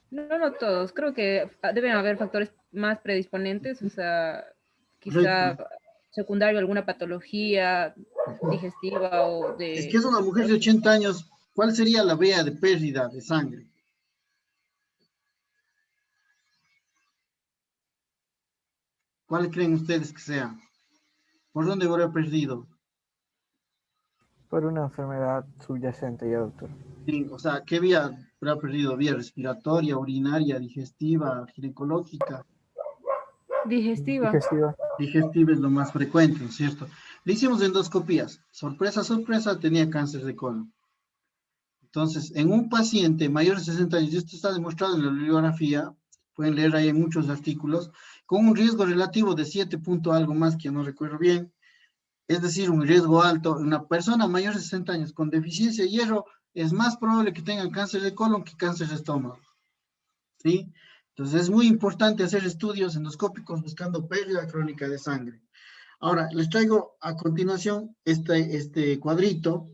No, no todos. Creo que deben haber factores más predisponentes, o sea, Correcto. quizá secundario alguna patología digestiva o Es que de... es una mujer de 80 años. ¿Cuál sería la vía de pérdida de sangre? ¿Cuál creen ustedes que sea? ¿Por dónde habrá perdido? Por una enfermedad subyacente ya, doctor. Sí, o sea, ¿qué vía habrá perdido? ¿Vía respiratoria, urinaria, digestiva, ginecológica? Digestiva. Digestiva. Digestiva es lo más frecuente, ¿no es cierto? Le hicimos endoscopías. Sorpresa, sorpresa, tenía cáncer de colon. Entonces, en un paciente mayor de 60 años, y esto está demostrado en la bibliografía, pueden leer ahí en muchos artículos, con un riesgo relativo de 7 punto algo más, que yo no recuerdo bien, es decir, un riesgo alto, una persona mayor de 60 años con deficiencia de hierro es más probable que tenga cáncer de colon que cáncer de estómago, ¿sí? Entonces es muy importante hacer estudios endoscópicos buscando pérdida crónica de sangre. Ahora, les traigo a continuación este cuadrito.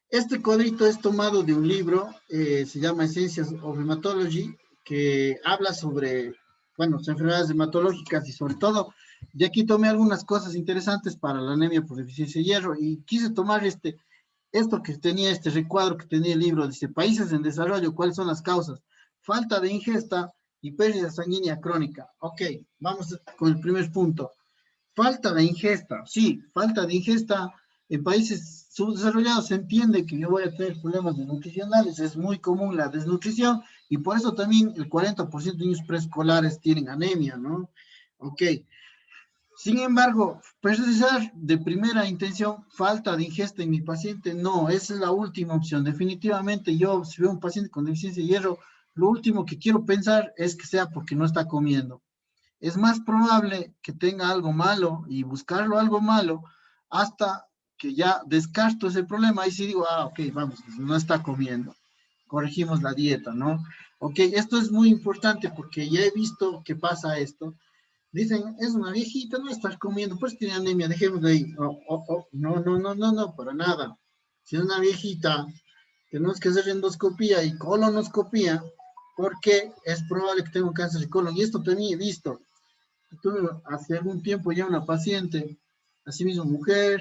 Este cuadrito es tomado de un libro, se llama Essentials of Hematology, que habla sobre, bueno, enfermedades hematológicas y sobre todo, de aquí tomé algunas cosas interesantes para la anemia por deficiencia de hierro y quise tomar esto que tenía, este recuadro que tenía el libro, dice, países en desarrollo, ¿cuáles son las causas? Falta de ingesta y pérdida sanguínea crónica. Ok, vamos con el primer punto. Falta de ingesta, sí, falta de ingesta. En países subdesarrollados se entiende que yo voy a tener problemas nutricionales, es muy común la desnutrición y por eso también el 40% de niños preescolares tienen anemia, ¿no? Ok. Sin embargo, precisar de primera intención falta de ingesta en mi paciente, no, esa es la última opción. Definitivamente yo, si veo un paciente con deficiencia de hierro, lo último que quiero pensar es que sea porque no está comiendo. Es más probable que tenga algo malo y buscarlo algo malo hasta que ya descarto ese problema y sí digo, ok, vamos, pues no está comiendo. Corregimos la dieta, ¿no? Ok, esto es muy importante porque ya he visto que pasa esto. Dicen, es una viejita, no estás comiendo, pues tiene anemia, dejemos de ahí. No, no, no, no, no, para nada. Si es una viejita, tenemos que hacer endoscopía y colonoscopía porque es probable que tenga un cáncer de colon. Y esto también he visto. Tuve hace algún tiempo ya una paciente, así mismo mujer,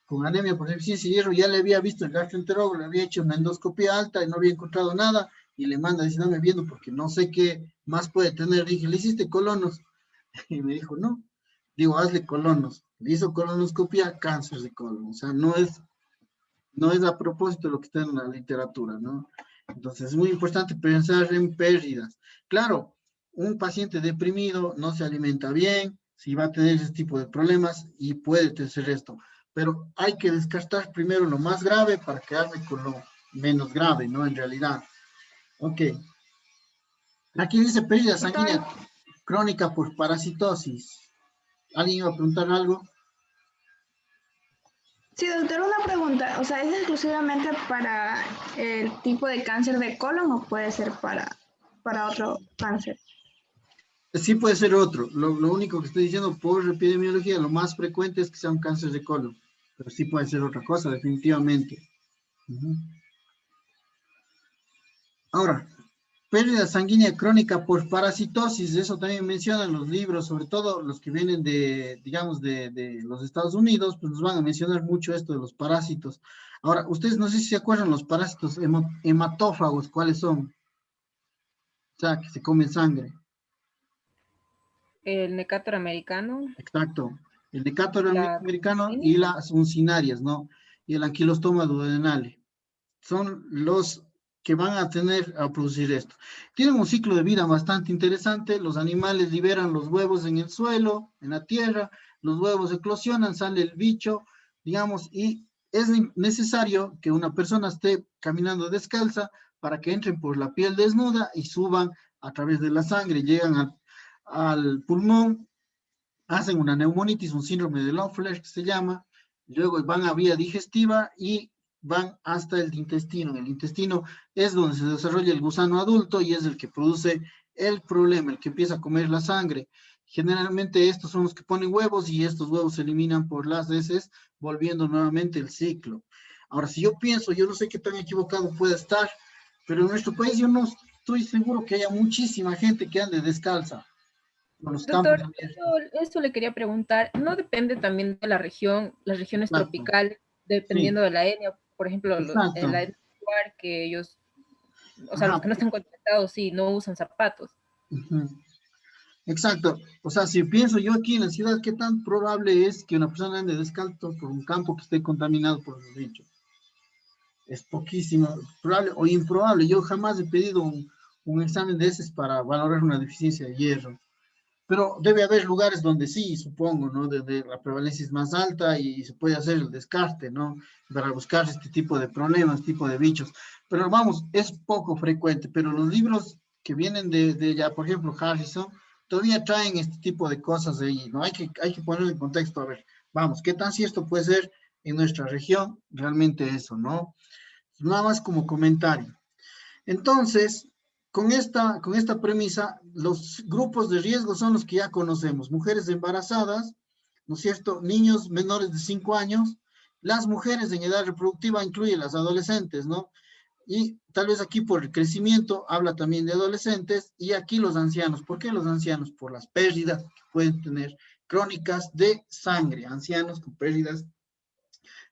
con anemia por deficiencia de hierro, ya le había visto el gastroenterólogo, le había hecho una endoscopia alta y no había encontrado nada, y le manda, dice, dame viendo porque no sé qué más puede tener. Dije, ¿le hiciste colonos? Y me dijo, no. Digo, hazle colonos. Le hizo colonoscopia, cáncer de colon. O sea, no es a propósito lo que está en la literatura, ¿no? Entonces es muy importante pensar en pérdidas. Claro, un paciente deprimido no se alimenta bien, si va a tener ese tipo de problemas y puede tener esto, pero hay que descartar primero lo más grave para quedarme con lo menos grave, ¿no? En realidad. Ok. Aquí dice pérdida sanguínea crónica por parasitosis. ¿Alguien iba a preguntar algo? Sí, doctor, una pregunta. O sea, ¿es exclusivamente para el tipo de cáncer de colon o puede ser para otro cáncer? Sí puede ser otro. Lo único que estoy diciendo por epidemiología, lo más frecuente es que sea un cáncer de colon. Pero sí puede ser otra cosa, definitivamente. Ahora, pérdida sanguínea crónica por parasitosis, eso también mencionan los libros, sobre todo los que vienen de, digamos, de los Estados Unidos, pues nos van a mencionar mucho esto de los parásitos. Ahora, ustedes no sé si se acuerdan los parásitos hematófagos, ¿cuáles son? O sea, que se comen sangre. El Necator americano. Exacto. El Decatur La americano y las uncinarias, ¿no? Y el Ankylostoma duodenale. Son los que van a producir esto. Tienen un ciclo de vida bastante interesante. Los animales liberan los huevos en el suelo, en la tierra, los huevos eclosionan, sale el bicho, digamos, y es necesario que una persona esté caminando descalza para que entren por la piel desnuda y suban a través de la sangre, llegan al pulmón, hacen una neumonitis, un síndrome de Loeffler que se llama, luego van a vía digestiva y van hasta el intestino. En el intestino es donde se desarrolla el gusano adulto y es el que produce el problema, el que empieza a comer la sangre. Generalmente estos son los que ponen huevos y estos huevos se eliminan por las heces, volviendo nuevamente el ciclo. Ahora, si yo pienso, yo no sé qué tan equivocado puede estar, pero en nuestro país yo no estoy seguro que haya muchísima gente que ande descalza. Los campos Doctor, abiertos. eso le quería preguntar. ¿No depende también de la región, las regiones Exacto. tropicales, Sí, dependiendo de la etnia? Por ejemplo, exacto. la etnia que ellos, o sea, los Ajá. que no están conectados, sí, no usan zapatos. Ujú. Exacto. O sea, si pienso yo aquí en la ciudad, ¿qué tan probable es que una persona ande descalzo por un campo que esté contaminado por los bichos? Es poquísimo, probable o improbable. Yo jamás he pedido un examen de esos para valorar una deficiencia de hierro. Pero debe haber lugares donde sí, supongo, ¿no? Donde la prevalencia es más alta y se puede hacer el descarte, ¿no? Para buscar este tipo de problemas, tipo de bichos. Pero vamos, es poco frecuente, pero los libros que vienen de ya, por ejemplo, Harrison, todavía traen este tipo de cosas de ahí, ¿no? Hay que ponerlo en contexto, a ver, vamos, ¿qué tan cierto puede ser en nuestra región realmente eso, ¿no? Nada más como comentario. Entonces, con esta premisa, los grupos de riesgo son los que ya conocemos, mujeres embarazadas, ¿no es cierto? Niños menores de 5 años, las mujeres en edad reproductiva incluye las adolescentes, ¿no? Y tal vez aquí por el crecimiento habla también de adolescentes y aquí los ancianos. ¿Por qué los ancianos? Por las pérdidas que pueden tener crónicas de sangre, ancianos con pérdidas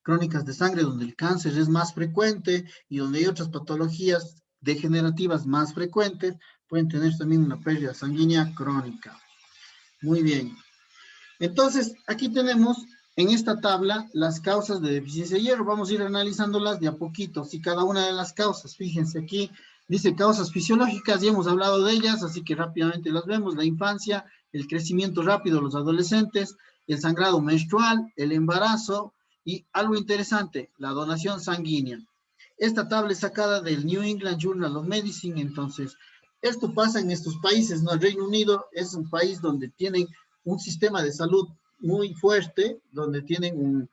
crónicas de sangre, donde el cáncer es más frecuente y donde hay otras patologías degenerativas más frecuentes, pueden tener también una pérdida sanguínea crónica. Muy bien. Entonces, aquí tenemos en esta tabla las causas de deficiencia de hierro. Vamos a ir analizándolas de a poquito. Si cada una de las causas, fíjense aquí, dice causas fisiológicas, ya hemos hablado de ellas, así que rápidamente las vemos. La infancia, el crecimiento rápido de los adolescentes, el sangrado menstrual, el embarazo y algo interesante, la donación sanguínea. Esta tabla es sacada del New England Journal of Medicine, entonces, esto pasa en estos países, ¿no? El Reino Unido es un país donde tienen un sistema de salud muy fuerte, donde tienen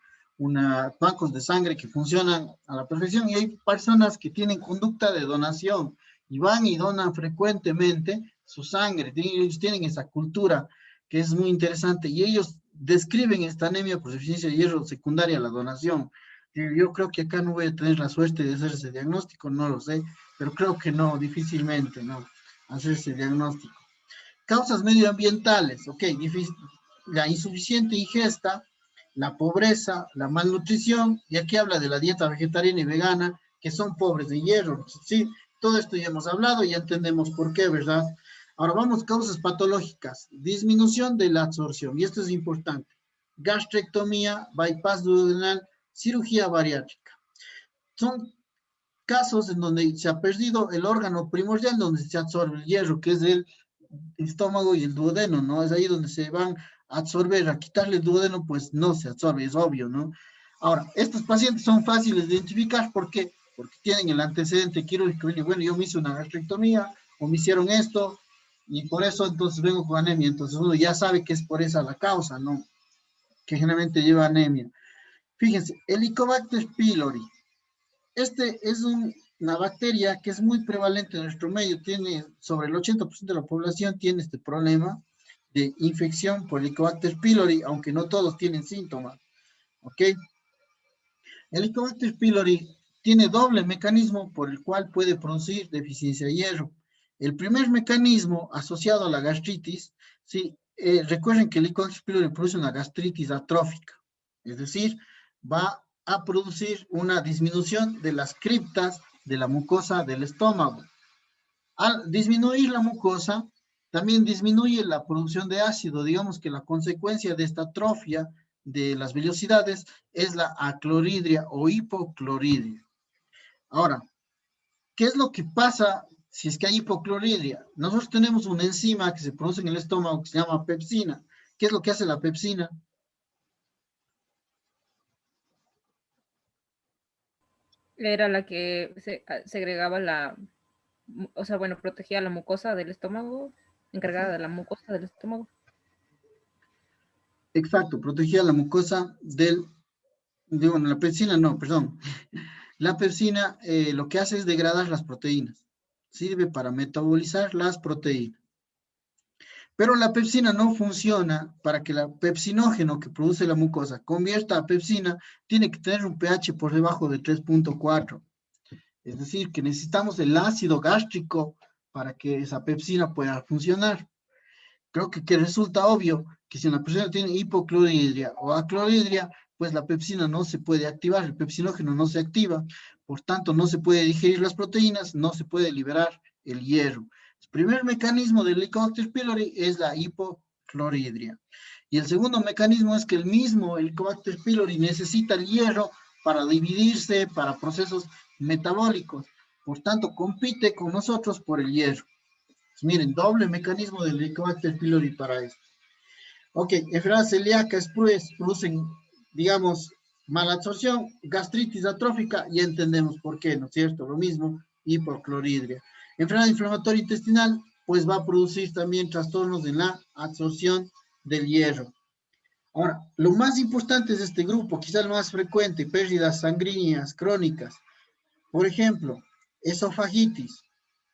bancos de sangre que funcionan a la perfección y hay personas que tienen conducta de donación y van y donan frecuentemente su sangre. Ellos tienen esa cultura que es muy interesante y ellos describen esta anemia por deficiencia de hierro secundaria a la donación. Yo creo que acá no voy a tener la suerte de hacer ese diagnóstico, no lo sé, pero creo que no, difícilmente, ¿no? Hacer ese diagnóstico. Causas medioambientales, ok, la insuficiente ingesta, la pobreza, la malnutrición, y aquí habla de la dieta vegetariana y vegana, que son pobres de hierro, sí, todo esto ya hemos hablado, ya entendemos por qué, ¿verdad? Ahora vamos, causas patológicas, disminución de la absorción, y esto es importante, gastrectomía, bypass duodenal, cirugía bariátrica. Son casos en donde se ha perdido el órgano primordial donde se absorbe el hierro, que es el estómago y el duodeno, ¿no? Es ahí donde se van a absorber, a quitarle el duodeno, pues no se absorbe, es obvio, ¿no? Ahora, estos pacientes son fáciles de identificar, ¿por qué? Porque tienen el antecedente quirúrgico, y bueno, yo me hice una gastrectomía, o me hicieron esto, y por eso entonces vengo con anemia. Entonces uno ya sabe que es por esa la causa, ¿no? Que generalmente lleva anemia. Fíjense, Helicobacter pylori. Este es una bacteria que es muy prevalente en nuestro medio. Tiene, sobre el 80% de la población tiene este problema de infección por Helicobacter pylori, aunque no todos tienen síntomas. ¿Ok? Helicobacter pylori tiene doble mecanismo por el cual puede producir deficiencia de hierro. El primer mecanismo asociado a la gastritis, sí, recuerden que el Helicobacter pylori produce una gastritis atrófica, es decir, va a producir una disminución de las criptas de la mucosa del estómago. Al disminuir la mucosa, también disminuye la producción de ácido. Digamos que la consecuencia de esta atrofia de las vellosidades es la acloridria o hipocloridria. Ahora, ¿qué es lo que pasa si es que hay hipocloridria? Nosotros tenemos una enzima que se produce en el estómago que se llama pepsina. ¿Qué es lo que hace la pepsina? Era la que segregaba o sea, bueno, protegía la mucosa del estómago, encargada de la mucosa del estómago. Exacto, protegía la mucosa bueno, la pepsina no, perdón. La pepsina lo que hace es degradar las proteínas. Sirve para metabolizar las proteínas. Pero la pepsina no funciona para que el pepsinógeno que produce la mucosa convierta a pepsina, tiene que tener un pH por debajo de 3.4. Es decir, que necesitamos el ácido gástrico para que esa pepsina pueda funcionar. Creo que resulta obvio que si una persona tiene hipocloridria o acloridria, pues la pepsina no se puede activar, el pepsinógeno no se activa, por tanto no se puede digerir las proteínas, no se puede liberar el hierro. El primer mecanismo del Helicobacter pylori es la hipocloridria. Y el segundo mecanismo es que el mismo Helicobacter pylori necesita el hierro para dividirse, para procesos metabólicos. Por tanto, compite con nosotros por el hierro. Pues miren, doble mecanismo del Helicobacter pylori para esto. Ok, enfermedades celíacas producen, digamos, malabsorción, gastritis atrófica, ya entendemos por qué, ¿no es cierto? Lo mismo, hipocloridria. Enfermedad inflamatoria intestinal, pues va a producir también trastornos en la absorción del hierro. Ahora, lo más importante es este grupo, quizás el más frecuente, pérdidas sanguíneas crónicas. Por ejemplo, esofagitis,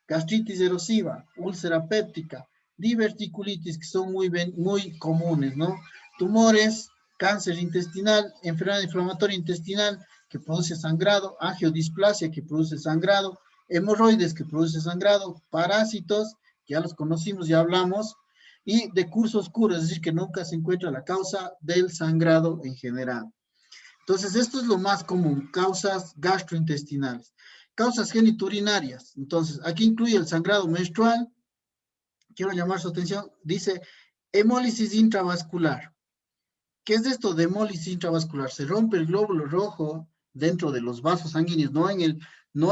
gastritis erosiva, úlcera péptica, diverticulitis, que son muy comunes, ¿no? Tumores, cáncer intestinal, enfermedad inflamatoria intestinal que produce sangrado, angiodisplasia que produce sangrado, hemorroides que produce sangrado, parásitos, que ya los conocimos, ya hablamos, y de curso oscuro, es decir, que nunca se encuentra la causa del sangrado en general. Entonces, esto es lo más común, causas gastrointestinales. Causas geniturinarias. Entonces, aquí incluye el sangrado menstrual. Quiero llamar su atención. Dice hemólisis intravascular. ¿Qué es esto de hemólisis intravascular? Se rompe el glóbulo rojo dentro de los vasos sanguíneos, no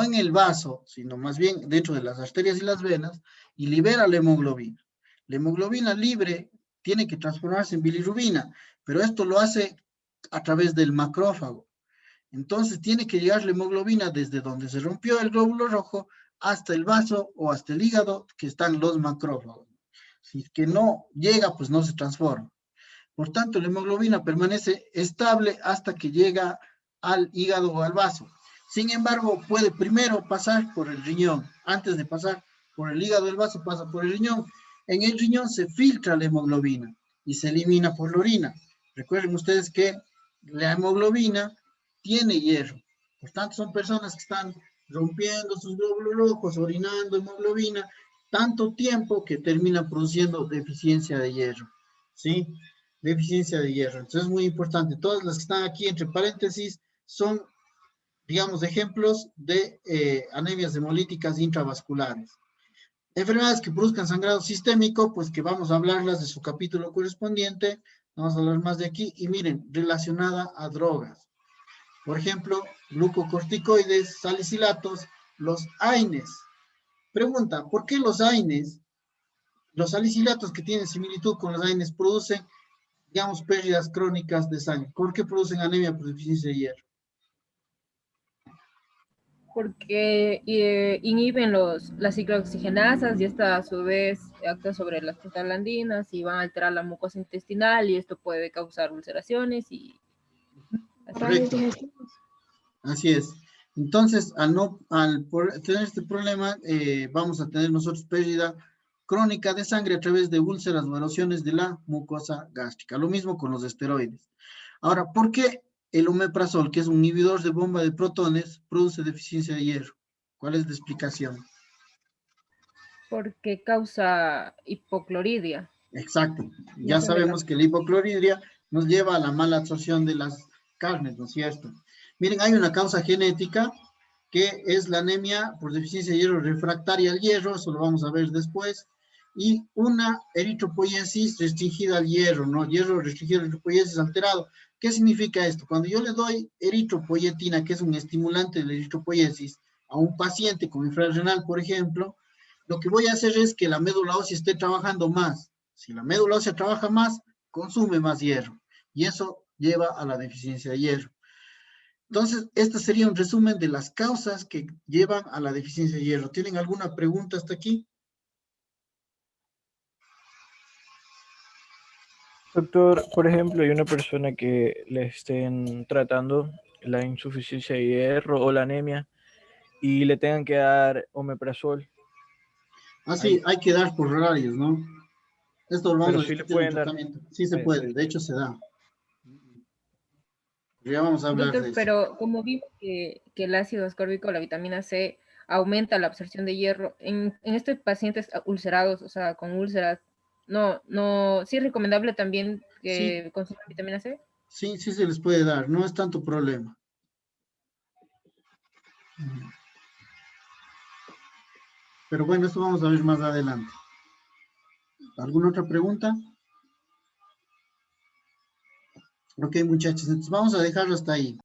en el vaso, sino más bien dentro de las arterias y las venas, y libera la hemoglobina. La hemoglobina libre tiene que transformarse en bilirrubina, pero esto lo hace a través del macrófago. Entonces tiene que llegar la hemoglobina desde donde se rompió el glóbulo rojo hasta el vaso o hasta el hígado, que están los macrófagos. Si es que no llega, pues no se transforma. Por tanto, la hemoglobina permanece estable hasta que llega al hígado o al vaso. Sin embargo, puede primero pasar por el riñón. Antes de pasar por el hígado o el vaso, pasa por el riñón. En el riñón se filtra la hemoglobina y se elimina por la orina. Recuerden ustedes que la hemoglobina tiene hierro. Por tanto, son personas que están rompiendo sus glóbulos rojos, orinando hemoglobina, tanto tiempo que terminan produciendo deficiencia de hierro. ¿Sí? Deficiencia de hierro. Entonces es muy importante. Todas las que están aquí entre paréntesis son, digamos, ejemplos de anemias hemolíticas intravasculares. Enfermedades que produzcan sangrado sistémico, pues que vamos a hablarlas de su capítulo correspondiente. Vamos a hablar más de aquí. Y miren, relacionada a drogas. Por ejemplo, glucocorticoides, salicilatos, los AINES. Pregunta, ¿por qué los AINES, los salicilatos que tienen similitud con los AINES, producen, digamos, pérdidas crónicas de sangre? ¿Por qué producen anemia por deficiencia de hierro? Porque inhiben las ciclooxigenasas y esta a su vez actúa sobre las prostaglandinas y van a alterar la mucosa intestinal y esto puede causar ulceraciones y Correcto. Así es. Entonces, al tener este problema, vamos a tener nosotros pérdida crónica de sangre a través de úlceras o erosiones de la mucosa gástrica. Lo mismo con los esteroides. Ahora, ¿por qué el omeprazol, que es un inhibidor de bomba de protones, produce deficiencia de hierro? ¿Cuál es la explicación? Porque causa hipocloridia. Exacto. Ya sabemos que la hipocloridia nos lleva a la mala absorción de las carnes, ¿no es cierto? Miren, hay una causa genética que es la anemia por deficiencia de hierro refractaria al hierro, eso lo vamos a ver después, y una eritropoiesis restringida al hierro, ¿no? Hierro restringido, eritropoiesis alterado. ¿Qué significa esto? Cuando yo le doy eritropoietina, que es un estimulante de la eritropoiesis, a un paciente con infrarrenal, por ejemplo, lo que voy a hacer es que la médula ósea esté trabajando más. Si la médula ósea trabaja más, consume más hierro, y eso lleva a la deficiencia de hierro. Entonces, este sería un resumen de las causas que llevan a la deficiencia de hierro. ¿Tienen alguna pregunta hasta aquí? Doctor, por ejemplo, hay una persona que le estén tratando la insuficiencia de hierro o la anemia y le tengan que dar omeprazol. Sí, hay que dar por horarios, ¿no? Esto lo vamos a sí le discutir en pueden dar. tratamiento. Sí se puede, de hecho se da. Ya vamos a hablar Doctor, de eso. pero como vimos que el ácido ascórbico, la vitamina C, aumenta la absorción de hierro, en estos pacientes ulcerados, o sea, con úlceras, sí es recomendable también Sí, que consuman vitamina C. sí se les puede dar, no es tanto problema. Pero bueno, esto vamos a ver más adelante. ¿Alguna otra pregunta? Ok, muchachos, entonces vamos a dejarlo hasta ahí.